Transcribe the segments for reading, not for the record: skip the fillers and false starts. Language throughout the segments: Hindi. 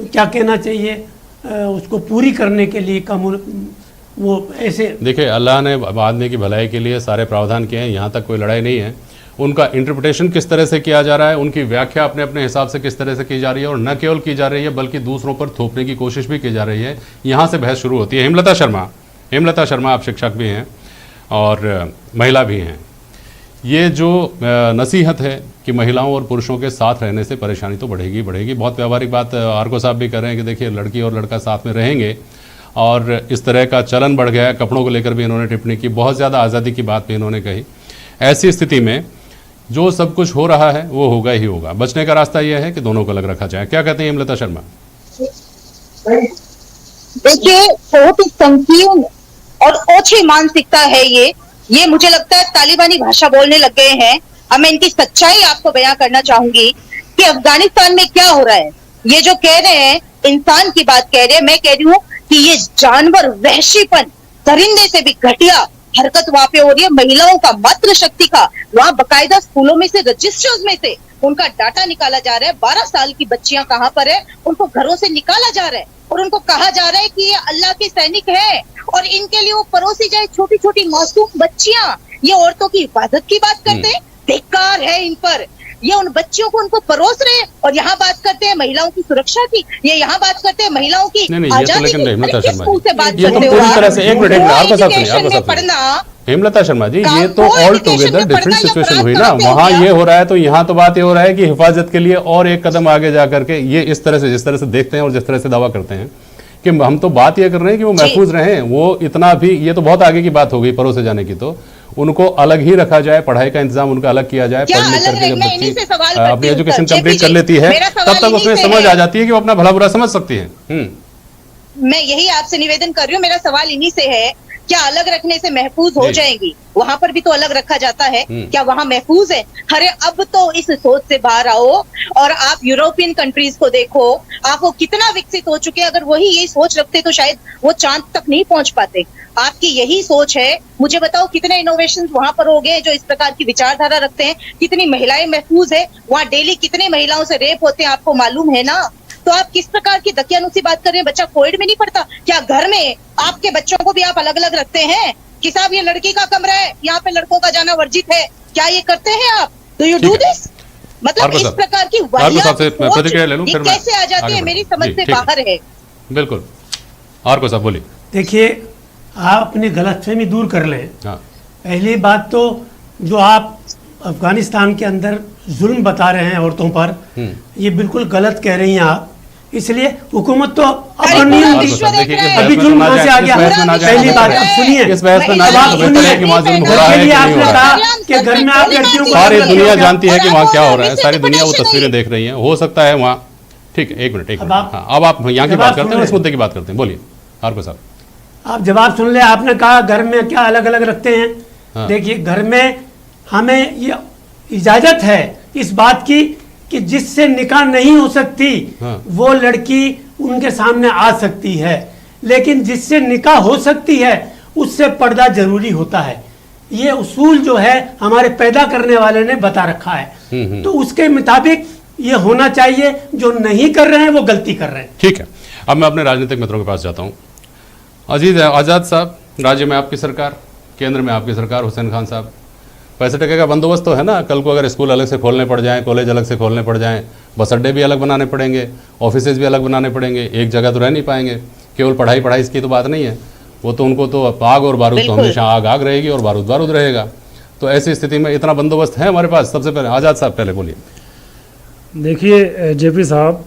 क्या कहना चाहिए उसको पूरी करने के लिए वो ऐसे। देखिए, अल्लाह ने आदमी की भलाई के लिए सारे प्रावधान किए हैं, यहाँ तक कोई लड़ाई नहीं है। उनका इंटरप्रिटेशन किस तरह से किया जा रहा है, उनकी व्याख्या अपने अपने हिसाब से किस तरह से की जा रही है, और न केवल की जा रही है बल्कि दूसरों पर थोपने की कोशिश भी की जा रही है, यहाँ से बहस शुरू होती है। हेमलता शर्मा आप शिक्षक भी हैं और महिला भी हैं। ये जो नसीहत है कि महिलाओं और पुरुषों के साथ रहने से परेशानी तो बढ़ेगी बढ़ेगी, बहुत व्यावहारिक बात आरको साहब भी कर रहे हैं कि देखिए लड़की और लड़का साथ में रहेंगे, और इस तरह का चलन बढ़ गया है। कपड़ों को लेकर भी इन्होंने टिप्पणी की, बहुत ज़्यादा आज़ादी की बात भी इन्होंने कही। ऐसी स्थिति में जो सब कुछ हो रहा है वो होगा ही होगा। बचने का रास्ता यह है कि दोनों को अलग रखा जाए। क्या कहते हैं हेमलता शर्मा? देखिए, बहुत ही संकीर्ण और ओछी मानसिकता है ये मुझे लगता है तालिबानी भाषा बोलने लग गए हैं। अब मैं इनकी सच्चाई आपको बयां करना चाहूंगी कि अफगानिस्तान में क्या हो रहा है। ये जो कह रहे हैं इंसान की बात कह रहे हैं, मैं कह रही हूँ कि ये जानवर, वहशीपन, दरिंदे से भी घटिया हरकत वहां पे हो रही है। महिलाओं का, मातृ शक्ति का, वहां बकायदा स्कूलों में से, रजिस्टर्स में से उनका डाटा निकाला जा रहा है। 12 साल की बच्चियां कहाँ पर है, उनको घरों से निकाला जा रहा है और उनको कहा जा रहा है कि ये अल्लाह के सैनिक है और इनके लिए वो परोसी जाए छोटी छोटी मासूम बच्चियां। ये औरतों की हिफाजत की बात करते हैं, धिक्कार है इन पर। ये उन बच्चियों को उनको परोस रहे हैं और यहाँ बात करते हैं महिलाओं की सुरक्षा की, ये यहाँ बात करते हैं महिलाओं की आजादी की। किस स्कूल से बात करते हो आप? हेमलता शर्मा जी, ये तो ऑल टुगेदर डिफरेंट सिचुएशन हुई ना। वहाँ ये हो रहा है तो यहाँ तो बात ये हो रहा है कि हिफाजत के लिए और एक कदम आगे जाकर के ये इस तरह से, जिस तरह से देखते हैं और जिस तरह से दावा करते हैं कि हम तो बात ये कर रहे हैं कि वो महफूज रहें, वो इतना भी, ये तो बहुत आगे की बात हो गई परोसे जाने की। तो उनको अलग ही रखा जाए, पढ़ाई का इंतजाम उनका अलग किया जाए। पढ़ लिख करके जब बच्ची अपनी एजुकेशन कंप्लीट कर लेती है तब तक उसमें समझ आ जाती है कि वो अपना भला बुरा समझ सकती है। मैं यही आपसे निवेदन कर रही हूँ, मेरा सवाल इन्हीं से है, क्या अलग रखने से महफूज हो जाएंगी? वहां पर भी तो अलग रखा जाता है, क्या वहां महफूज है? अरे अब तो इस सोच से बाहर आओ और आप यूरोपियन कंट्रीज को देखो, आप वो कितना विकसित हो चुके हैं। अगर वही यही सोच रखते तो शायद वो चांद तक नहीं पहुंच पाते। आपकी यही सोच है। मुझे बताओ कितने इनोवेशंस वहां पर हो गए जो इस प्रकार की विचारधारा रखते हैं? कितनी महिलाएं महफूज है वहां? डेली कितने महिलाओं से रेप होते हैं आपको मालूम है ना? तो आप किस प्रकार की दकियानुसी बात कर रहे हैं? बच्चा कोविड में नहीं पड़ता क्या? घर में आपके बच्चों को भी आप अलग अलग रखते हैं कि साहब ये लड़की का कमरा है, यहाँ पे लड़कों का जाना वर्जित है? क्या ये करते हैं आप? Do you do this? मतलब इस प्रकार की वाहियात सोच ये कैसे आ जाती है, मेरी समझ से बाहर है। बिल्कुल, और को सब बोलिए। देखिए, आप अपनी गलतफहमी दूर कर लें। पहली बात तो जो आप अफगानिस्तान के अंदर जुल्म बता रहे हैं औरतों पर, ये बिल्कुल गलत कह रही हैं आप। इसलिए हुकूमत तो अब नहीं होती, अभी जुल्म कहाँ से आ गया? पहली बात आप सुनिए, कि घर में आप लड़कियों को, सारी दुनिया जानती है कि वहाँ क्या हो रहा है, सारी दुनिया वो तस्वीरें देख रही है। हो सकता है वहाँ, ठीक है, एक मिनट। अब आप यहाँ की बात करते हैं, इस मुद्दे की बात करते हैं। बोलिए आरको साहब। आप जवाब सुन ले। आपने कहा घर में क्या अलग अलग रखते हैं। देखिए, घर में हमें ये इजाजत है इस बात की कि जिससे निकाह नहीं हो सकती वो लड़की उनके सामने आ सकती है, लेकिन जिससे निकाह हो सकती है उससे पर्दा जरूरी होता है। ये उसूल जो है हमारे पैदा करने वाले ने बता रखा है, तो उसके मुताबिक ये होना चाहिए। जो नहीं कर रहे हैं वो गलती कर रहे हैं। ठीक है, अब मैं अपने राजनीतिक मित्रों के पास जाता हूँ। अजीज आज़ाद साहब, राज्य में आपकी सरकार, केंद्र में आपकी सरकार, हुसैन खान साहब, पैसे टके का बंदोबस्त तो है ना। कल को अगर स्कूल अलग से खोलने पड़ जाएं, कॉलेज अलग से खोलने पड़ जाएं, बस अड्डे भी अलग बनाने पड़ेंगे, ऑफिसेज भी अलग बनाने पड़ेंगे, एक जगह तो रह नहीं पाएंगे। केवल पढ़ाई इसकी तो बात नहीं है, वो तो उनको तो आग और बारूद तो हमेशा आग रहेगी और बारूद रहेगा। तो ऐसी स्थिति में इतना बंदोबस्त है हमारे पास। सबसे पहले आज़ाद साहब पहले बोलिए। देखिए जेपी साहब,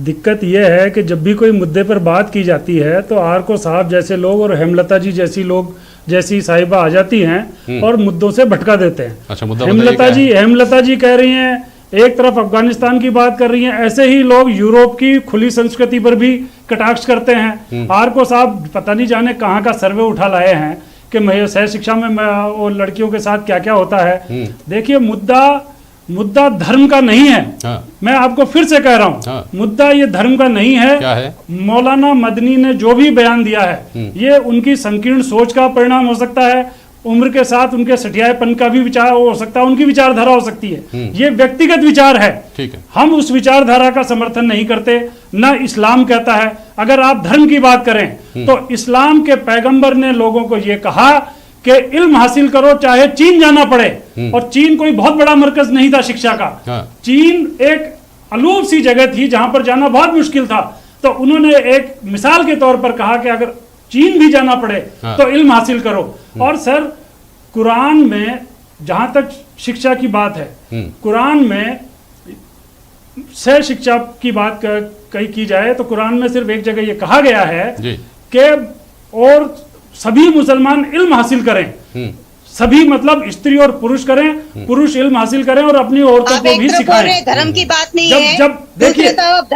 दिक्कत यह है कि जब भी कोई मुद्दे पर बात की जाती है तो आरको साहब जैसे लोग और हेमलता जी जैसी साहिबा आ जाती हैं और मुद्दों से भटका देते हैं। अच्छा, हेमलता जी कह रही हैं, एक तरफ अफगानिस्तान की बात कर रही हैं, ऐसे ही लोग यूरोप की खुली संस्कृति पर भी कटाक्ष करते हैं। आरको साहब पता नहीं जाने कहाँ का सर्वे उठा लाए हैं कि सह शिक्षा में वो लड़कियों के साथ क्या क्या होता है। देखिए, मुद्दा धर्म का नहीं है। मैं आपको फिर से कह रहा हूँ, मुद्दा ये धर्म का नहीं है। क्या है? मौलाना मदनी ने जो भी बयान दिया है ये उनकी संकीर्ण सोच का परिणाम हो सकता है, उम्र के साथ उनके सठियापन का भी विचार हो सकता है, उनकी विचारधारा हो सकती है, ये व्यक्तिगत विचार है। ठीक है। हम उस विचारधारा का समर्थन नहीं करते, न इस्लाम कहता है। अगर आप धर्म की बात करें तो इस्लाम के पैगंबर ने लोगों को यह कहा कि इल्म हासिल करो चाहे चीन जाना पड़े, और चीन कोई बहुत बड़ा मरकज नहीं था शिक्षा का। हाँ। चीन एक अलूप सी जगह थी जहां पर जाना बहुत मुश्किल था, तो उन्होंने एक मिसाल के तौर पर कहा कि अगर चीन भी जाना पड़े हाँ। तो इल्म हासिल करो। और सर, कुरान में जहां तक शिक्षा की बात है, कुरान में से शिक्षा की बात कही की जाए तो कुरान में सिर्फ एक जगह ये कहा गया है जी। कि और सभी मुसलमान इल्म हासिल करें। सभी मतलब स्त्री और पुरुष करें, पुरुष इल्म हासिल करें और अपनी औरतों आप को एक भी तरफ बोल रहे सिखाएं। हैं धर्म की बात नहीं जब है, जब दूसरी देखिए तरफ